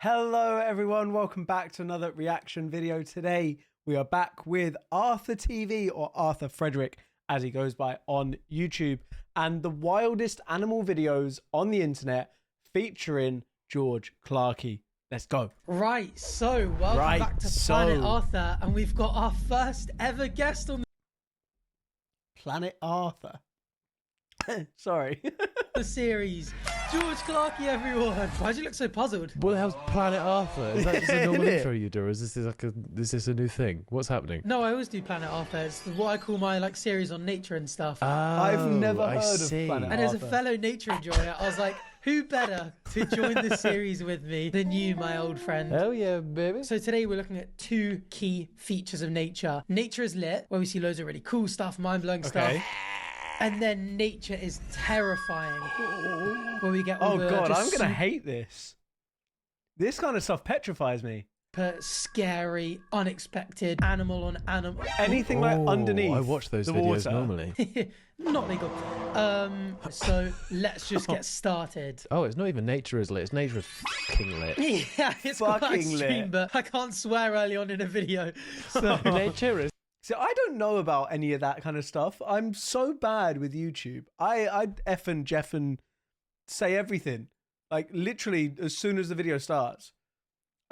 Hello everyone, welcome back to another reaction video. Today we are back with Arthur TV, or Arthur Frederick as he goes by on YouTube, and the wildest animal videos on the internet featuring George Clarkey. Let's go. Right, so welcome back to Planet Arthur, and we've got our first ever guest on Planet Arthur. Sorry. the series. George Clarkey, everyone. Why do you look so puzzled? What the hell's Planet Arthur? Is that just a normal intro you do, or is this a new thing? What's happening? No, I always do Planet Arthur. It's what I call my series on nature and stuff. Oh, I've never heard of see. Planet And Arthur. as a fellow nature enjoyer, I was like, who better to join the series with me than you, my old friend? Hell yeah, baby. So today we're looking at two key features of nature. Nature is lit, where we see loads of really cool stuff, mind-blowing stuff. And then nature is terrifying, where we get all oh the god, just I'm gonna hate this. This kind of stuff petrifies me. super scary, unexpected animal on animal. Anything like underneath. I watch those the videos water. normally. Not legal. So let's just get started. Oh, it's not even nature is lit. It's nature is fucking lit. Yeah, it's quite Fucking extreme, lit. but I can't swear early on in a video. So Nature is. See, I don't know about any of that kind of stuff. I'm so bad with YouTube. I F and Jeff and say everything. Like, literally, as soon as the video starts.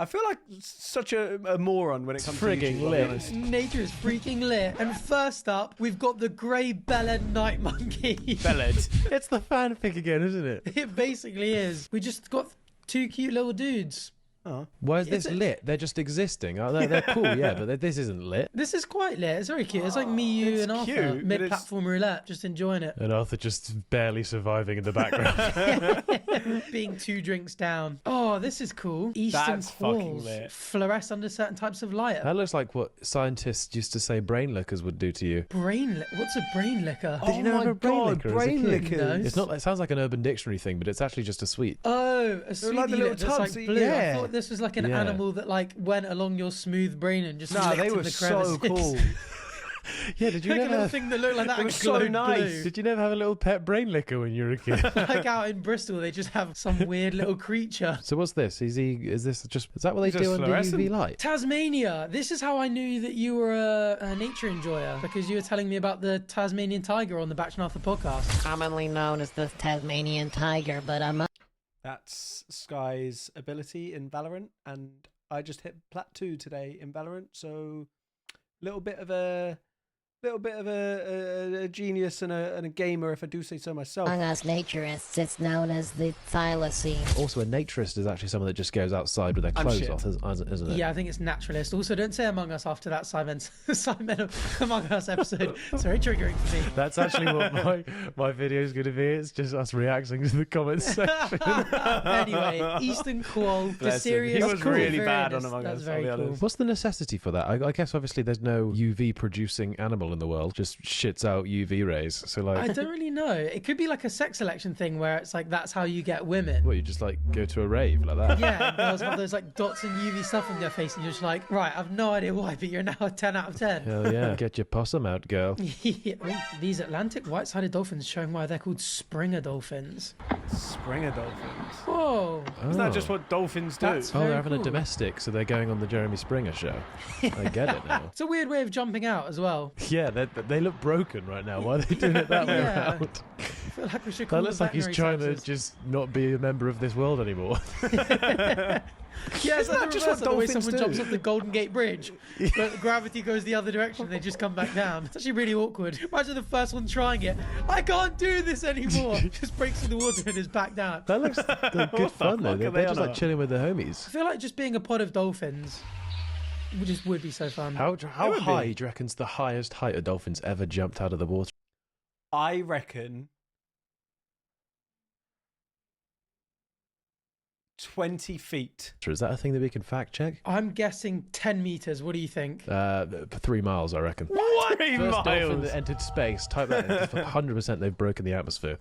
I feel like such a moron when it comes to Frigging YouTube, I'll be lit. honest. nature is freaking lit. And first up, we've got the grey-bellied night monkey. Belled. It's the fanfic again, isn't it? It basically is. We just got two cute little dudes. Oh. Why is this lit? They're just existing. Oh, they're cool, yeah, but this isn't lit. This is quite lit. It's very cute. It's like me, you, It's and Arthur. cute, but Mid-platform roulette, just enjoying it. And Arthur just barely surviving in the background. Being 2 drinks down. Oh, this is cool. Eastern That's fucking qualls lit. fluoresce under certain types of light. That looks like what scientists used to say brain lickers would do to you. What's a brain licker? Did you know my of a brain god, licker as a brain kid? lickers. No. It's not. It sounds like an Urban Dictionary thing, but it's actually just a sweet. Oh, a sweetie like the little lip that's tubs like that- blue. yeah. I thought this was like an Yeah. animal that like went along your smooth brain and just Nah, licked they in were the so crevices. cool. Yeah, did you Like a never? little thing that looked like that. It and was so glowed nice. blue. Did you never have a little pet brain licker when you were a kid? Like out in Bristol, they just have some weird little creature. So what's this? Is that what they Just do under fluorescent. UV light? Tasmania. This is how I knew that you were a nature enjoyer, because you were telling me about the Tasmanian tiger on the Bachelor Arthur podcast. Commonly known as the Tasmanian tiger, but I'm That's Sky's ability in Valorant, and I just hit Plat 2 today in Valorant, so little bit of a genius and a gamer, if I do say so myself. among us naturists. It's known as the thylacine. Also, a naturist is actually someone that just goes outside with their I'm clothes shit. off, isn't it? Yeah, I think it's naturalist. Also, don't say Among Us after that Simon Among Us episode. It's very triggering for me. That's actually what my video is going to be. It's just us reacting to the comments section. Anyway, Eastern Quoll, the Bless him. serious. He was cool. really Very bad honest. on Among That's Us, I'll very be cool. honest. What's the necessity for that? I guess obviously there's no UV producing animal in the world. Just shits out UV rays. So I like, don't really know. It could be like a sex selection thing where it's like that's how you get women. what, you just like go to a rave like that? Yeah, and girls have those like dots and UV stuff on their face, and you're just like, right, I've no idea why, but you're now a 10 out of 10. Hell yeah. Get your possum out, girl. Yeah. Oh, these Atlantic white-sided dolphins showing why they're called Springer dolphins. Springer dolphins. Whoa. Isn't that Oh. just what dolphins do? That's- Oh, Very they're having cool. a domestic, so they're going on the Jeremy Springer show. I get it now. It's a weird way of jumping out as well. Yeah, they look broken right now. Why are they doing it that way Yeah. around? I feel like we should call That looks like he's trying to to just not be a member of this world anymore. Yeah, it's Isn't like that the just reverse what of the way dolphins someone do? jumps off the Golden Gate Bridge, but gravity goes the other direction and they just come back down. It's actually really awkward. Imagine the first one trying it. I can't do this anymore. Just breaks through the water and is back down. That looks like good the fun though. fuck are They're they just on like about? chilling with their homies. I feel like just being a pod of dolphins would be so fun. How would high be. do you reckon's the highest height a dolphin's ever jumped out of the water? I reckon 20 feet. Is that a thing that we can fact check? I'm guessing 10 meters. What do you think? 3 miles, I reckon. What? 3 First dolphin miles. that entered space. Type that in. 100% they've broken the atmosphere.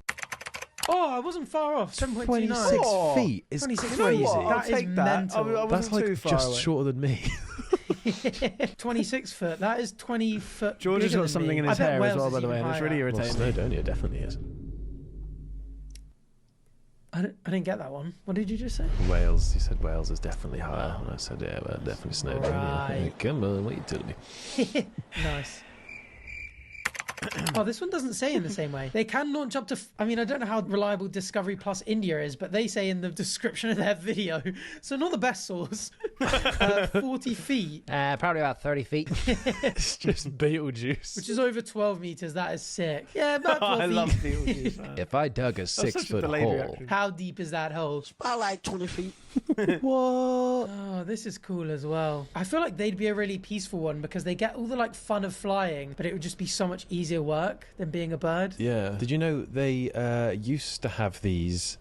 Oh, I wasn't far off. 7.29. 26 Oh, feet is 26 crazy. feet. I'll That is take that. I mental. wasn't That's like too far just away. shorter than me. 26 foot. That is 20 foot. George has bigger got than something me. in I his bet hair as Wales well, is by the way, even and it's higher. really Well, irritating. Snowdonia definitely is. I don't. I didn't get that one. What did you just say? Wales. You said Wales is definitely higher. And I said, yeah, well, definitely Snowdonia. Right. Come on, what are you telling me? Nice. Oh, this one doesn't say in the same way. They can launch up to... I mean, I don't know how reliable Discovery Plus India is, but they say in the description of their video, so not the best source, 40 feet. Probably about 30 feet. It's just Beetlejuice. Which is over 12 meters. That is sick. Yeah, about 12 I feet. love Beetlejuice, man. If I dug a such a 6-foot delayed hole... reaction. How deep is that hole? About like 20 feet. What? Oh, this is cool as well. I feel like they'd be a really peaceful one because they get all the like fun of flying, but it would just be so much easier work than being a bird. Yeah. Did you know they used to have these...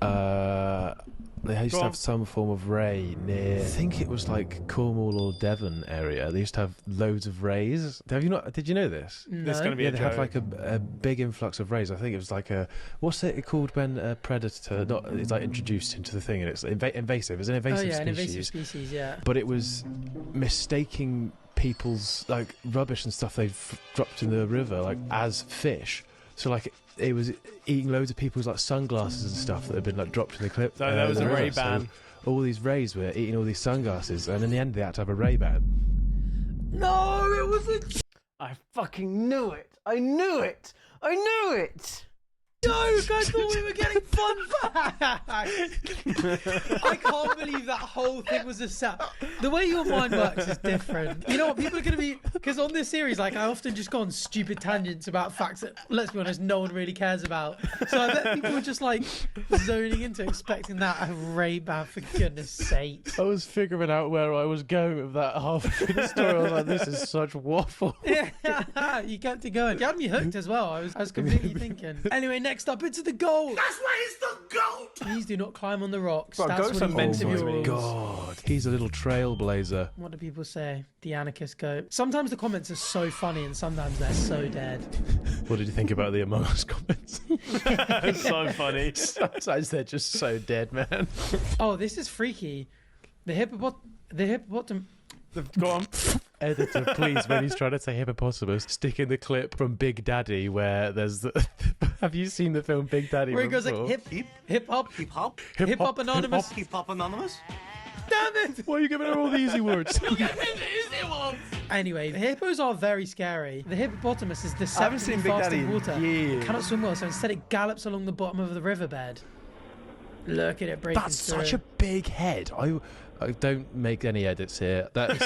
they used to have some form of ray near, I think it was like Cornwall or Devon area. They used to have loads of rays. Have you not? Did you know this? No. This is going to be Yeah, a they joke. have like a big influx of rays. I think it was like a, what's it called when a predator it's like introduced into the thing and it's invasive. It's an invasive Oh yeah, species. an invasive species, yeah. But it was mistaking people's like rubbish and stuff they've dropped in the river like as fish. So like it was eating loads of people's like sunglasses and stuff that had been like dropped in the clip. So there was the a river. Ray ban. So all these rays were eating all these sunglasses, and in the end they had to have a Ray ban. No, it was a... I fucking knew it. I knew it. I knew it. joke! I thought we were getting fun facts! I can't believe that whole thing was a set. The way your mind works is different. You know what? People are going to be... Because on this series, like, I often just go on stupid tangents about facts that, let's be honest, no one really cares about. So I bet people were just, like, zoning into expecting that. Ray-Ban, for goodness sake. I was figuring out where I was going with that half of the story. I was like, this is such waffle. Yeah, you kept it going. You had me hooked as well. I was completely thinking. Anyway, next up, it's the goal. That's why he's the GOAT! Please do not climb on the rocks. Bro, That's goats what are he meant meant to to be be rules. God, he's a little trailblazer. What do people say? The anarchist goat. Sometimes the comments are so funny and sometimes they're so dead. What did you think about the Among Us comments? It's so funny. Sometimes they're just so dead, man. Oh, this is freaky. The hippopotam. Go on. Editor, please, when he's trying to say hippopotamus, stick in the clip from Big Daddy where there's the... Have you seen the film Big Daddy Where he goes before? like hip hop Hip hop anonymous. Hip Hop Anonymous? Damn it! Why are you giving her all the easy words? Anyway, the hippos are very scary. The hippopotamus is I haven't deceptively seen Big fast Daddy in in water. years. It cannot swim well, so instead it gallops along the bottom of the riverbed. Look at it breaking That's through. such a big head. I don't make any edits here. That's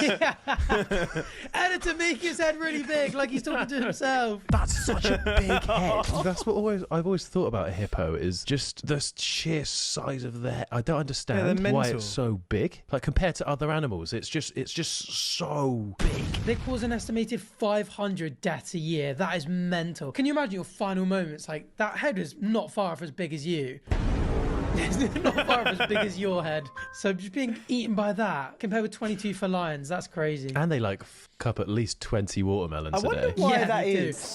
Editor, make his head really big, like he's talking to himself. that's such a big head. That's what I've always thought about a hippo is just the sheer size of the head. I don't understand they're why mental. it's so big. Like compared to other animals, it's just so big. They cause an estimated 500 deaths a year. That is mental. Can you imagine your final moments? Like, that head is not far off as big as you. It's not far off as big as your head. So just being eaten by that, compared with 22 for lions, that's crazy. And they like cup at least 20 watermelons I a wonder day. why Yeah, that they do. is.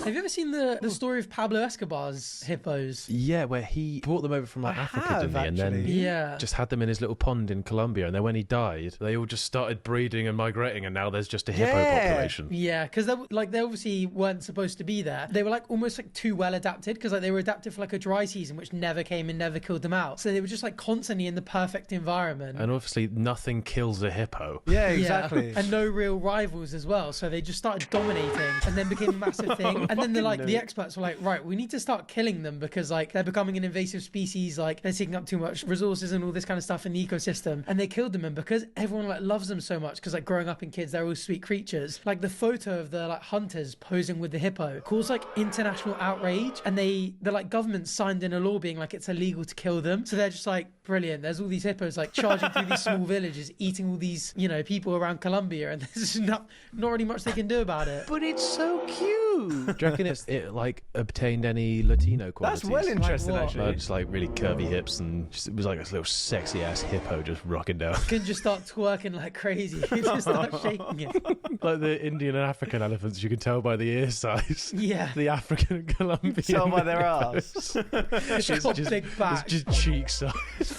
Have you ever seen the story of Pablo Escobar's hippos? Yeah, where he brought them over from like I Africa, have, didn't he? And then actually. Yeah. just had them in his little pond in Colombia. And then when he died, they all just started breeding and migrating. And now there's just a hippo Yeah. population. Yeah, because they obviously weren't supposed to be there. They were like almost like too well adapted because like they were adapted for like a dry season, which never came and never killed them out. So they were just like constantly in the perfect environment. And obviously, nothing kills a hippo. Yeah, Yeah, exactly. and no real rivals as well. So they just started dominating and then became a massive thing. And then they're like, the experts were like, right, we need to start killing them because like they're becoming an invasive species. Like they're taking up too much resources and all this kind of stuff in the ecosystem. And they killed them. And because everyone like loves them so much, because like growing up in kids, they're all sweet creatures. Like the photo of the like hunters posing with the hippo caused like international outrage. And the like government signed in a law being like it's illegal to kill them. So they're just like, brilliant. There's all these hippos like charging through these small villages, eating all these, you know, people around Colombia, and there's not really much they can do about it. But it's so cute. Do you reckon it like obtained any Latino qualities? That's well interesting, what? actually. Just like really curvy hips, and just, it was like this little sexy ass hippo just rocking down. Can just start twerking like crazy. You just start shaking it. Like the Indian and African elephants, you can tell by the ear size. Yeah. The African and Colombian. Tell by their hippos. It's got big It's backs. just cheek size.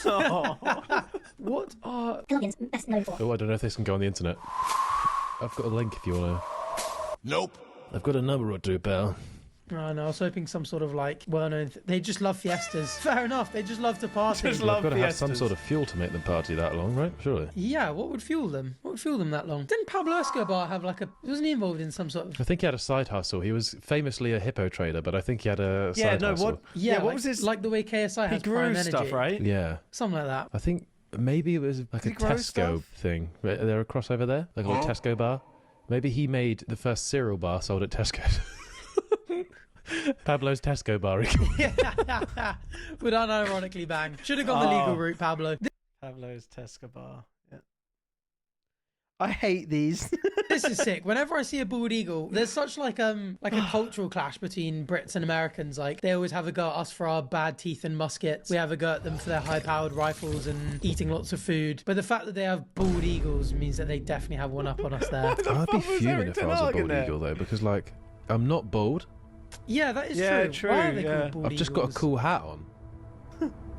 Oh. What are... Guardians best known for. Oh, I don't know if this can go on the internet. I've got a link if you wanna. Nope. I've got a number or two, pal. Oh no, I was hoping some sort of like well-known. They just love fiestas. Fair enough. They just love to party. Just love They've got to have some fiestas. sort of fuel to make them party that long, right? Surely. Yeah, what would fuel them? What would fuel them that long? Didn't Pablo Escobar have like a? Wasn't he involved in some sort of? I think he had a side hustle. He was famously a hippo trader, but I think he had a Yeah, side no, hustle. what? Yeah, what like, was his? like the way KSI He has grew Prime stuff, Energy, right? Yeah. something like that. I think maybe it was like a Did he grow Tesco stuff? thing. Are there a crossover there? Like a little Tesco bar? Maybe he made the first cereal bar sold at Tesco. Pablo's Tesco bar. Would unironically bang. Should have gone the legal route, Pablo. Pablo's Tesco bar. Yeah. I hate these. This is sick. Whenever I see a bald eagle, there's such like a cultural clash between Brits and Americans. Like they always have a go at us for our bad teeth and muskets. We have a go at them for their high-powered rifles and eating lots of food. But the fact that they have bald eagles means that they definitely have one up on us there. I'd be fuming if I was a bald there? eagle though, because like I'm not bald. Yeah, that is Yeah, true. Why are they true, called bald I've just got a eagles? cool hat on.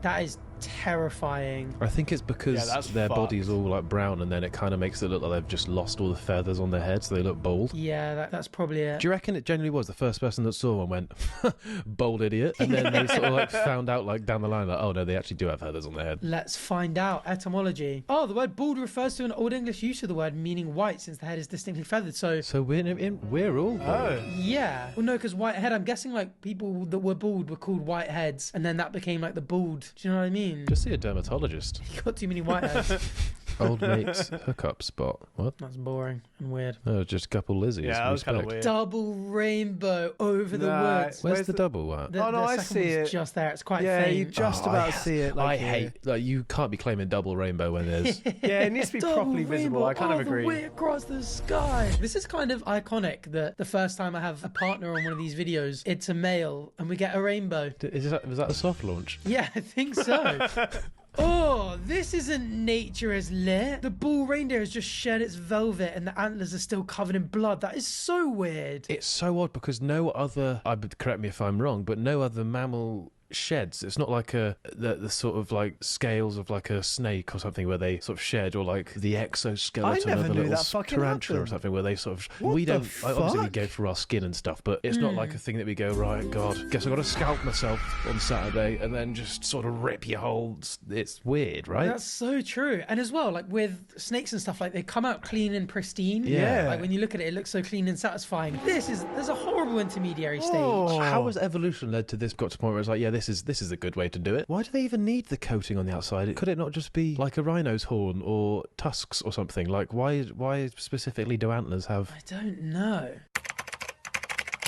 That is terrifying. I think it's Yeah, because that's their fucked. body's all like brown, and then it kind of makes it look like they've just lost all the feathers on their head, so they look bald. Yeah, that's probably it. Do you reckon it genuinely was the first person that saw one went, bold idiot? And then they sort of like found out like down the line, like, oh no, they actually do have feathers on their head. Let's find out. Etymology. Oh, the word bald refers to an Old English use of the word meaning white, since the head is distinctly feathered. So, So we're all bald. Oh. yeah. Well, no, because whitehead, I'm guessing like people that were bald were called whiteheads, and then that became like the bald. Do you know what I mean? Just see a dermatologist. You got too many whiteheads. Old mate's hookup spot. What? That's boring and weird. Oh, just a couple Lizzies. Yeah, that was kind of Respect. weird. Double rainbow over the Nah, woods. Where's the double at? The, Oh, no, the I second see one's it. just there. It's quite Yeah, faint. you just Oh, about I- see it. I Like hate like you can't be claiming double rainbow when there's Yeah, it needs to be Double properly visible. rainbow I kind of all the agree. way across the sky. This is kind of iconic that the first time I have a partner on one of these videos, it's a male and we get a rainbow. was that a soft launch? Yeah, I think so. Oh, this isn't nature as lit. The bull reindeer has just shed its velvet and the antlers are still covered in blood. That is so weird. It's so odd because no other, correct me if I'm wrong, but no other mammal sheds. It's not like the sort of like scales of like a snake or something where they sort of shed, or like the exoskeleton never of a knew little that fucking tarantula or happened. something where they sort of What we the don't obviously we fuck? go through our skin and stuff, but it's not like a thing that we go, right, God, guess I got to scalp myself on Saturday and then just sort of rip your whole. It's weird, right? That's so true. And as well, like with snakes and stuff, like they come out clean and pristine. Yeah. Like when you look at it, it looks so clean and satisfying. There's a horrible intermediary stage. Oh. How has evolution led to this? Got to a point where it's like, yeah, this is a good way to do it. Why do they even need the coating on the outside? Could it not just be like a rhino's horn or tusks or something? Like, why specifically do antlers have? I don't know.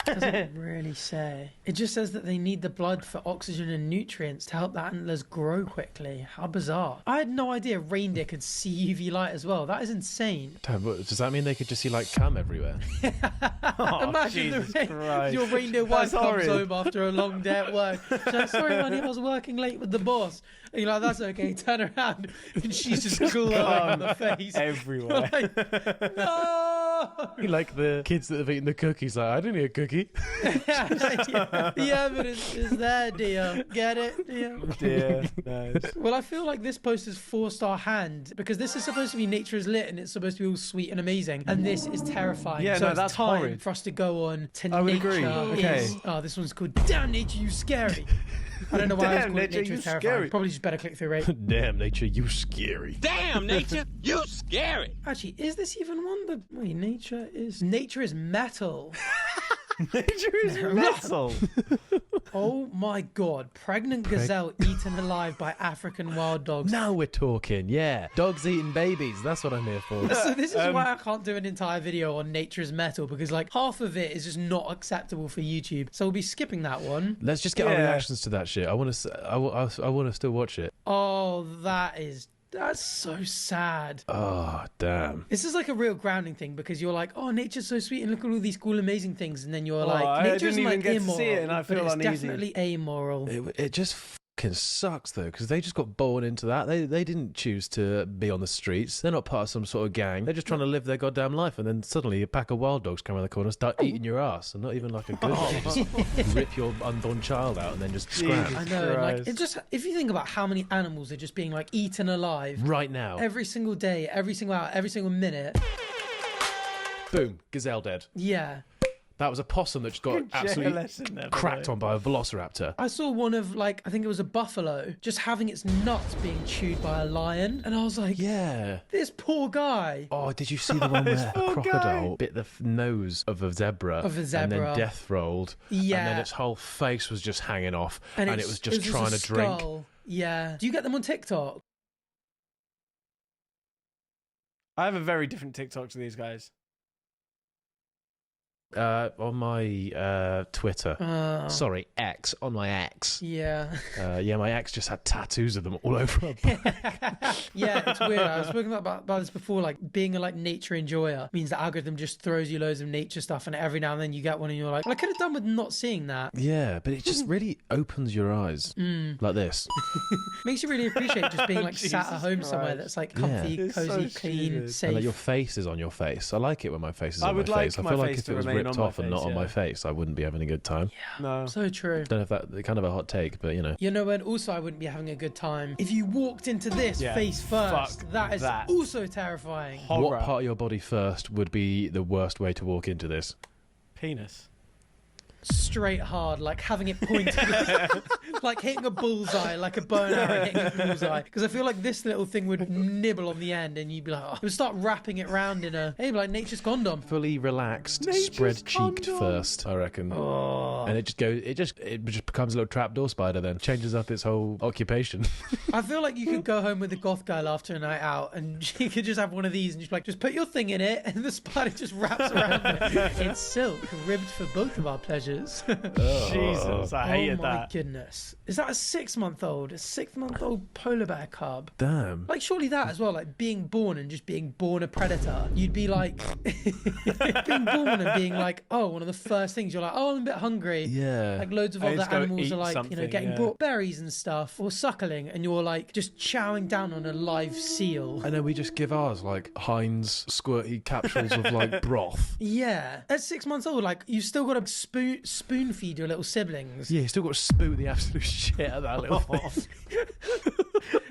Doesn't really say. It just says that they need the blood for oxygen and nutrients to help the antlers grow quickly. How bizarre. I had no idea reindeer could see UV light as well. That is insane. Damn, does that mean they could just see like cum everywhere? Oh, Imagine Jesus the Christ. your reindeer wife That's comes horrid. home after a long day at work. She's like, sorry, honey, I was working late with the boss. And you're like, that's okay. Turn around. And she's just glowing on the face. Everywhere. Like, no! Like the kids that have eaten the cookies. Like, I didn't eat a cookie. The evidence is there, dear. Get it, dear? Dear, nice. Well, I feel like this post is 4-star hand because this is supposed to be nature is lit and it's supposed to be all sweet and amazing, and this is terrifying. Yeah, so no, it's that's time horrid. for us to go on to I would nature. agree. Okay. Is, oh, this one's called Damn Nature, You Scary. I don't know why I was Damn, calling it Nature, nature You is terrifying. Scary. Probably just better click through rate. Damn, nature, you scary. Damn, nature, you scary. Actually, is this even one? Wait, nature is metal. Nature is metal. Oh my god, pregnant gazelle eaten alive by African wild dogs. Now we're talking, yeah. Dogs eating babies. That's what I'm here for. So this is why I can't do an entire video on nature is metal, because like half of it is just not acceptable for YouTube. So we'll be skipping that one. Let's just get our Yeah. reactions to that shit. I want to still watch it. Oh, that's so sad. Oh, damn. This is like a real grounding thing because you're like, oh, nature's so sweet and look at all these cool, amazing things. And then you're like, I nature didn't isn't even like get to immoral, see it and I feel but it's uneasy. definitely amoral. It just fucking sucks though, because they just got born into that. They didn't choose to be on the streets. They're not part of some sort of gang. They're just trying to live their goddamn life, and then suddenly a pack of wild dogs come around the corner and start eating your ass, and not even like a good one. Just rip your unborn child out and then just scram. Jesus. I know, like Christ. it just if you think about how many animals are just being like eaten alive Right now. every single day, every single hour, every single minute. Boom. Gazelle dead. Yeah. That was a possum that just got absolutely cracked on by a velociraptor. I saw one of, like, I think it was a buffalo, just having its nuts being chewed by a lion. And I was like, Yeah. this poor guy. Oh, did you see the one where a crocodile bit the nose of a zebra? And then death rolled. Yeah. And then its whole face was just hanging off. And it was just trying to skull. drink. Yeah. Do you get them on TikTok? I have a very different TikTok to these guys. On my Twitter. Sorry, X. On my X. Yeah. My ex just had tattoos of them all over her back. Yeah, it's weird. I was speaking about this before, like being a like nature enjoyer means the algorithm just throws you loads of nature stuff and every now and then you get one and you're like, well, I could have done with not seeing that. Yeah, but it just really opens your eyes like this. Makes you really appreciate just being like sat at home somewhere that's like comfy, cozy, so clean, safe. And like your face is on your face. I like it when my face is on my face. I my feel like face if to it was remain ripped on my off and face, not on my face, I wouldn't be having a good time. No. So true. Don't know if that kind of a hot take, but you know. You know, and also I wouldn't be having a good time if you walked into this face first. Fuck That is that. also terrifying. Horror. What part of your body first would be the worst way to walk into this? Penis. Straight hard, like having it pointed, like hitting a bullseye, like a bow and arrow hitting a bullseye. Because I feel like this little thing would nibble on the end, and you'd be like, oh. It would start wrapping it round in a, hey, like nature's condom. Fully relaxed, Nature's spread-cheeked condom. first, I reckon. Oh. And it just becomes a little trapdoor spider then. Changes up its whole occupation. I feel like you could go home with a goth girl after a night out, and she could just have one of these, and just be like, just put your thing in it, and the spider just wraps around it. It's silk, ribbed for both of our pleasures. Jesus, I hated Oh my that. goodness. Is that a 6-month-old? A 6-month-old polar bear cub? Damn. Like, surely that as well, like being born and just being born a predator. You'd be like, being born and being like, oh, one of the first things you're like, oh, I'm a bit hungry. Yeah. Like loads of I other just go animals eat are like, something, getting yeah. brought berries and stuff or suckling, and you're like just chowing down on a live seal. And then we just give ours like Heinz squirty capsules of like broth. Yeah. At 6 months old, like you've still got to spoon feed your little siblings. Yeah, you still got to spoot the absolute shit out of that little thing.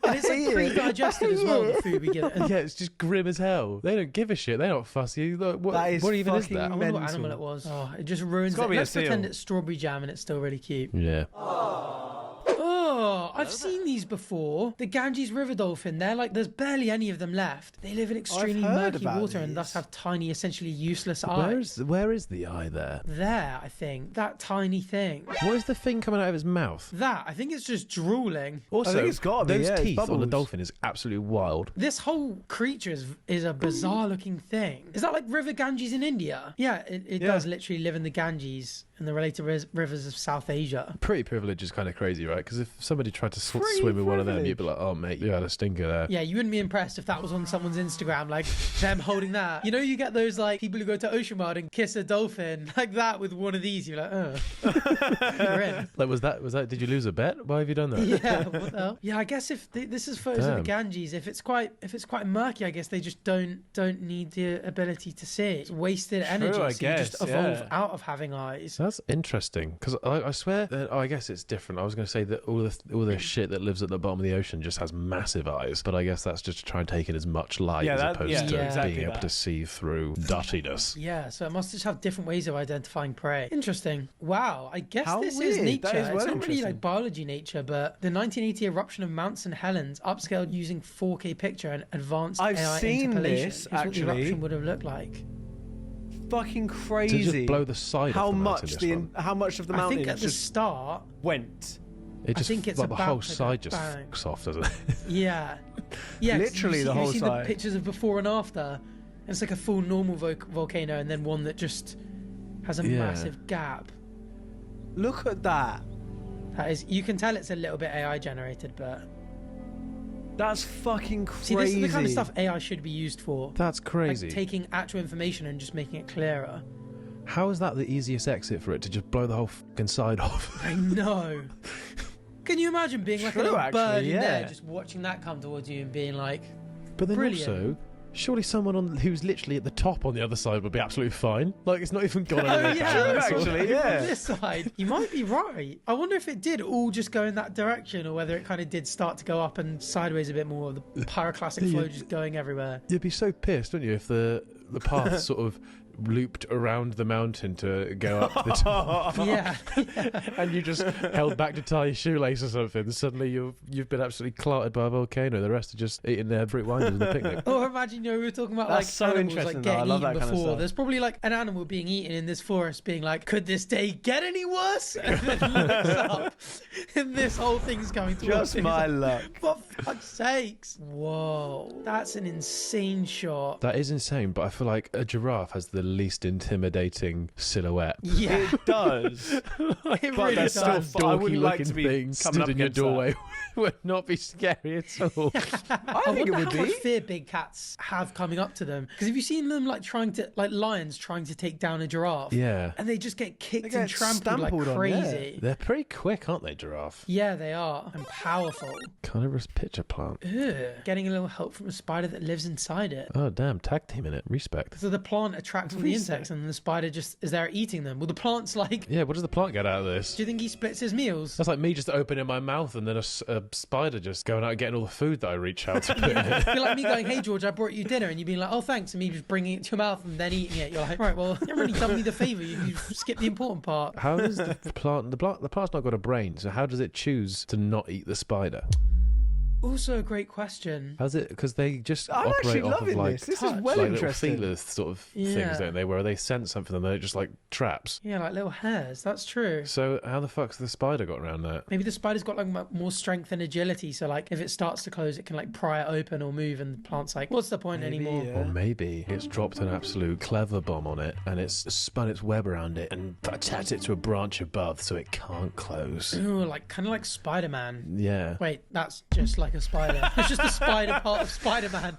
And it's like pre-digested as well, the food we give it. And Yeah, it's just grim as hell. They don't give a shit. They're not fussy. Like, That is what even is fucking that? I wonder what mental. animal it was. Oh, it just ruins It's gotta it. be a Let's pretend seal. it's strawberry jam and it's still really cute. Yeah. Oh, I've seen these before. The Ganges river dolphin, they're like, there's barely any of them left. They live in extremely heard murky about water and these. thus have tiny, essentially useless eyes. Where is the eye there? There, I think. That tiny thing. What is the thing coming out of his mouth? That, I think it's just drooling. Also, I think it's gotta be, those yeah, it's teeth on the bubbles. dolphin is absolutely wild. This whole creature is a bizarre looking thing. Is that like River Ganges in India? Yeah, it Yeah. does literally live in the Ganges and the related rivers of South Asia. Pretty privilege is kind of crazy, right? Because if somebody tried to Pretty swim with one of them, privilege. you'd be like, oh, mate, you had a stinker there. Yeah, you wouldn't be impressed if that was on someone's Instagram, like them holding that. You know, you get those like people who go to Ocean World and kiss a dolphin like that with one of these. You're like, you're in. Like, was that? Did you lose a bet? Why have you done that? Yeah, what the hell? Yeah, I guess if this is photos of the Damn. Ganges, if it's quite murky, I guess they just don't need the ability to see. It's wasted energy. I So you guess, just evolve yeah. out of having eyes. That's interesting because I swear that I guess it's different. I was going to say that all the shit that lives at the bottom of the ocean just has massive eyes, but I guess that's just to try and take in as much light Yeah, as that- opposed yeah, to exactly being able that. to see through dirtiness. Yeah, so it must just have different ways of identifying prey. Interesting. Wow, I guess How this is weird. nature. That is It's well not really interesting. like biology nature, but the 1980 eruption of Mount St. Helens, upscaled using 4K picture and advanced I've AI seen interpolation, this, is what the actually. eruption would have looked like. Fucking To crazy. just blow the side how off the much mountain, this one. how much of the I mountain think at the just start, went? It just think it's like, the about whole to go side just bang. fucks off, doesn't it? yeah. Yeah, 'cause Literally you the see, whole you see side. the pictures of before and after, and it's like a full normal volcano and then one that just has a Yeah. massive gap. Look at that. That is, you can tell it's a little bit AI generated, but That's fucking crazy. see, this is the kind of stuff AI should be used for. That's Like crazy. taking actual information and just making it clearer. How is that the easiest exit for it to just blow the whole fucking side off? I know. Can you imagine being like True, a little actually, bird in there, yeah. just watching that come towards you and being like, But then Brilliant. also, surely someone who's literally at the top on the other side would be absolutely fine. Like, it's not even gone anywhere. oh yeah, True, down, that's sort of- actually, on yeah. this side. You might be right. I wonder if it did all just go in that direction, or whether it kind of did start to go up and sideways a bit more. The pyroclastic flow just going everywhere. You'd be so pissed, wouldn't you, if the path sort of looped around the mountain to go up the top. Yeah. And you just held back to tie your shoelace or something. Suddenly you've been absolutely clotted by a volcano. The rest are just eating their fruit winders and a picnic. Or imagine, we were talking about That's like so animals interesting, like though. I getting love eaten that kind of before. stuff. There's probably like an animal being eaten in this forest being like, could this day get any worse? And then looks up and this whole thing's going towards Just him. my luck. For fuck's sakes. Whoa. That's an insane shot. That is insane, but I feel like a giraffe has the least intimidating silhouette. Yeah. It does. It But really that's does. still I wouldn't like to be thing coming up stood in your against that. doorway would not be scary at all. I think wonder it would how much be. fear big cats have coming up to them. Because have you seen them like lions trying to take down a giraffe? Yeah. And they just get kicked They get and trampled like stampled on, crazy. They're pretty quick, aren't they, giraffe? Yeah, they are. And powerful. Carnivorous pitcher plant. Ugh. Getting a little help from a spider that lives inside it. Oh, damn. Tag team in it. Respect. So the plant attracts all the insects and the spider just is there eating them. Well, the plant's like, Yeah, what does the plant get out of this? do you think he splits his meals? That's like me just opening my mouth and then a spider just going out and getting all the food that I reach out to put in it. It'd be like me going, hey, George, I brought you dinner. And you'd be like, oh, thanks. And me just bringing it to your mouth and then eating it. You're like, right, well, you haven't really done me the favour. You skipped the important part. How does the plant's not got a brain, so how does it choose to not eat the spider? Also a great question. How's it? Because they just I'm operate actually off of loving like this. This is touch. well like little interesting. feelers sort of Yeah. things, don't they? Where they sense something and then it just like traps. Yeah, like little hairs. That's true. So how the fuck's the spider got around that? Maybe the spider's got like more strength and agility. So like if it starts to close, it can like pry it open or move. And the plant's like, what's the point Maybe, anymore? yeah. Or maybe it's dropped an absolute clever bomb on it and it's spun its web around it and attached it to a branch above so it can't close. Ooh, like kind of like Spider-Man. Yeah. Wait, that's just like a spider. It's just the spider part of Spider-Man.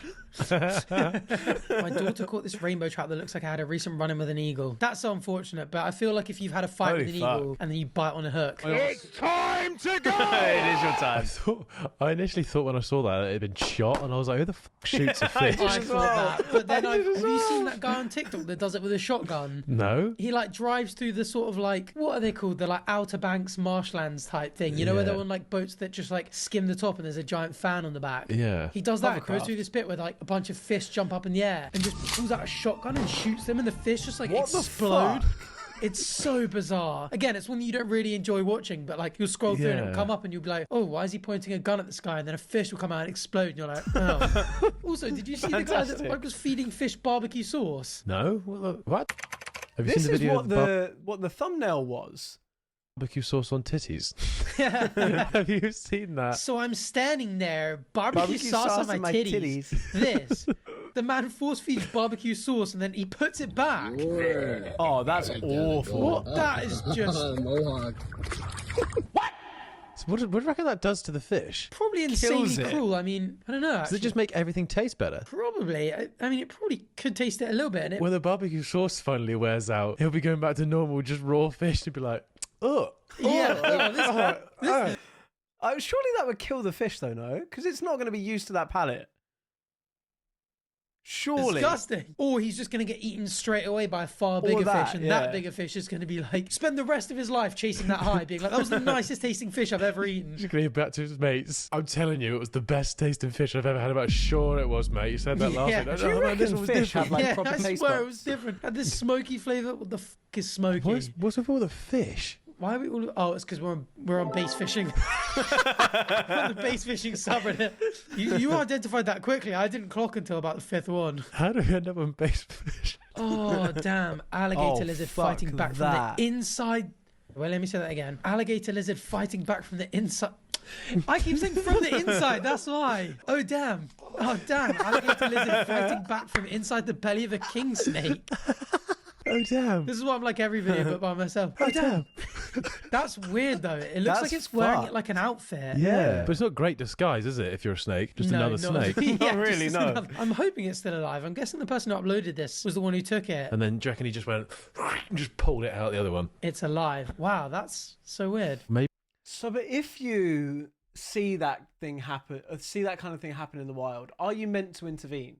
My daughter caught this rainbow trout that looks like I had a recent run-in with an eagle. That's so unfortunate, but I feel like if you've had a fight Holy with an fuck. eagle and then you bite on a hook. It's time to go! It is your time. I initially thought when I saw that it had been shot and I was like, who the fuck shoots a I fish? I as thought well. that. But then I did as have you well. seen that guy on TikTok that does it with a shotgun? No? He like drives through the sort of like, what are they called? The like Outer Banks marshlands type thing. You know where they're Yeah. on like boats that just like skim the top and there's a giant fan on the back. Yeah. He does that, goes Hovercraft. through this bit where like a bunch of fish jump up in the air and just pulls out a shotgun and shoots them and the fish just like What the explode. fuck? It's so bizarre. Again, it's one that you don't really enjoy watching, but like you'll scroll through and it'll Yeah. come up and you'll be like, oh, why is he pointing a gun at the sky? And then a fish will come out and explode and you're like, oh. Also, did you see the guy that Fantastic. like, was feeding fish barbecue sauce? No? What? Have you This seen the is video what of what the thumbnail was. barbecue sauce on titties? Have you seen that? So I'm standing there, barbecue, sauce on my titties. This. The man force feeds barbecue sauce and then he puts it back. Oh, that's awful. That is just So what do you reckon that does to the fish? probably insanely Kills it. cruel. I mean, I don't know. Does Actually. it just make everything taste better? Probably. I mean, it probably could taste it a little bit. And it, When the barbecue sauce finally wears out, he'll be going back to normal, just raw fish, and be like, oh. yeah, Surely that would kill the fish, though, no? Because it's not going to be used to that palate. Surely. disgusting. Or he's just going to get eaten straight away by a far bigger that, fish, and yeah. that bigger fish is going to be like spend the rest of his life chasing that high, being like, "That was the nicest tasting fish I've ever eaten." He's going to go back to his mates. I'm telling you, it was the best tasting fish I've ever had. About sure it was, mate. You said that last Yeah. week. Do you No, reckon this one was fish different. have, like, yeah, proper I taste swear it buds? was different. Had this smoky flavour. What the fuck is smoky? What's with all the fish? Why are we all? Oh, it's because we're on base fishing. On the base fishing subreddit. You identified that quickly. I didn't clock until about the fifth one. How do we end up on base fish? Oh damn! Alligator Oh, lizard fuck fighting back that. from the inside. Well, let me say that again. Alligator lizard fighting back from the inside. I keep saying from the inside. That's why. Oh damn! Oh damn! Alligator lizard fighting back from inside the belly of a king snake. Oh, damn. This is why I'm like every video, but by myself. Oh, damn. That's weird though. It looks That's like it's wearing fucked. it like an outfit. Yeah. But it's not great disguise, is it, if you're a snake? Just No, another not- snake. Yeah, Not really, just no. another- I'm hoping it's still alive. I'm guessing the person who uploaded this was the one who took it. And then do you reckon he just went, just pulled it out the other one? It's alive. Wow, that's so weird. Maybe. So, but if you see that thing happen, see that kind of thing happen in the wild, are you meant to intervene?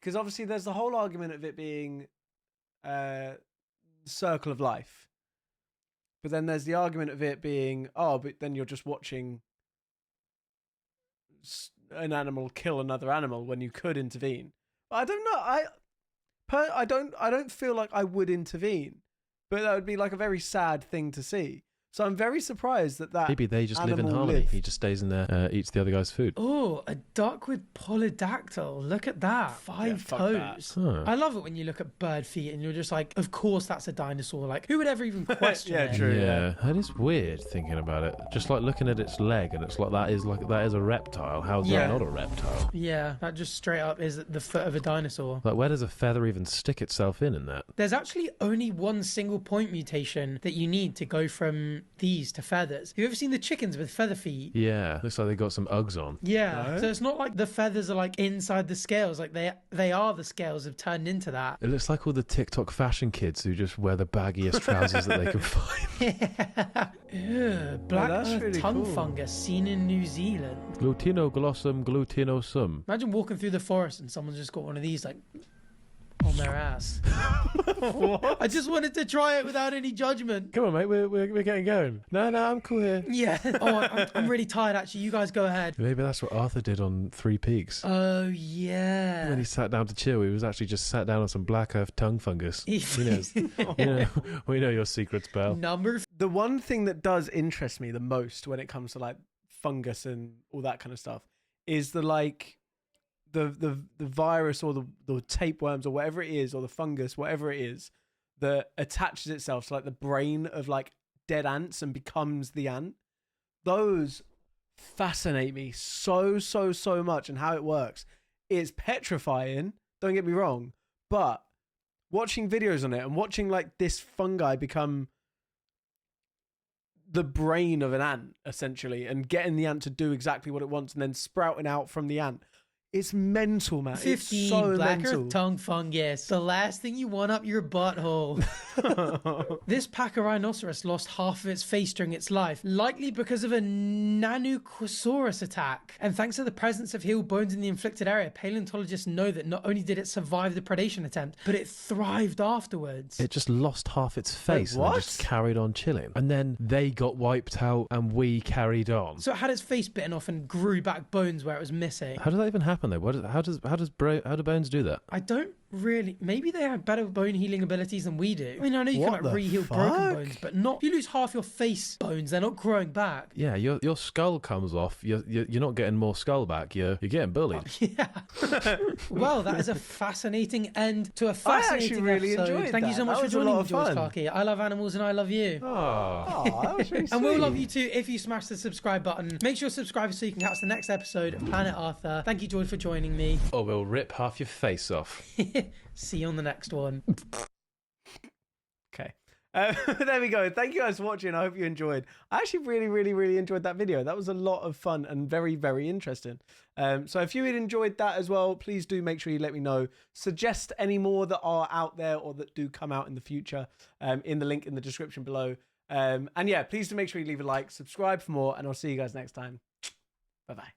Because obviously there's the whole argument of it being circle of life. But then there's the argument of it being, oh, but then you're just watching an animal kill another animal when you could intervene. But I don't know. I don't feel like I would intervene, but that would be like a very sad thing to see. So I'm very surprised that Maybe they just live in animal harmony. lived. He just stays in there, eats the other guy's food. Oh, a duck with polydactyl. Look at that. 5 fuck toes. Huh. I love it when you look at bird feet and you're just like, of course that's a dinosaur. Like, who would ever even question Yeah, it? true. Yeah, that is weird thinking about it. Just like looking at its leg, and it's like that is a reptile. How's Yeah. that not a reptile? Yeah, that just straight up is the foot of a dinosaur. Like, where does a feather even stick itself in that? There's actually only one single point mutation that you need to go from these to feathers. Have you ever seen the chickens with feather feet? Yeah, looks like they got some Uggs on. Yeah. No. So it's not like the feathers are like inside the scales. Like they are the scales have turned into that. It looks like all the TikTok fashion kids who just wear the baggiest trousers that they can find. Ew, black that's earth really tongue cool. fungus seen in New Zealand. Glutinoglossum glutinosum. Imagine walking through the forest and someone's just got one of these like on their ass. I just wanted to try it without any judgment. Come on, mate, we're getting going. No, I'm cool here. Yeah. Oh, I'm really tired actually. You guys go ahead. Maybe that's what Arthur did on Three Peaks. Oh yeah. When he sat down to chill, he was actually just sat down on some black earth tongue fungus. He knows. We know your secrets, pal. Number The one thing that does interest me the most when it comes to like fungus and all that kind of stuff is the virus or the tapeworms or whatever it is, or the fungus, whatever it is, that attaches itself to like the brain of like dead ants and becomes the ant. Those fascinate me so much, and how it works. It's petrifying, don't get me wrong, but watching videos on it and watching like this fungi become the brain of an ant essentially, and getting the ant to do exactly what it wants and then sprouting out from the ant. It's mental, man. 15 It's so black mental. earth tongue fungus. The last thing you want up your butthole. This pack of rhinoceros lost half of its face during its life, likely because of a Nanoquosaurus attack. And thanks to the presence of healed bones in the inflicted area, paleontologists know that not only did it survive the predation attempt, but it thrived afterwards. It just lost half its face and what? then just carried on chilling. And then they got wiped out and we carried on. So it had its face bitten off and grew back bones where it was missing. How does that even happen though? How do bones do that? I don't really. Maybe they have better bone healing abilities than we do. I mean, I know you What can the like re-heal broken fuck? bones, but not. If you lose half your face bones, they're not growing back. Yeah, your skull comes off. You're not getting more skull back. You're getting bullied. Yeah. Well, that is a fascinating end to a fascinating really episode. enjoyed Thank you that. so much That for was a joining lot me, of George fun. Clarkey. I love animals and I love you. Oh. Oh, that was really And we'll sweet. love you too if you smash the subscribe button. Make sure to subscribe so you can catch the next episode of Planet Arthur. Thank you, George, for joining me. Or we'll rip half your face off. See you on the next one. Okay. There we go. Thank you guys for watching. I hope you enjoyed. I actually really enjoyed that video. That was a lot of fun and very interesting. So if you had enjoyed that as well, please do make sure you let me know. Suggest any more that are out there or that do come out in the future in the link in the description below. And yeah, please do make sure you leave a like, subscribe for more, and I'll see you guys next time. Bye-bye.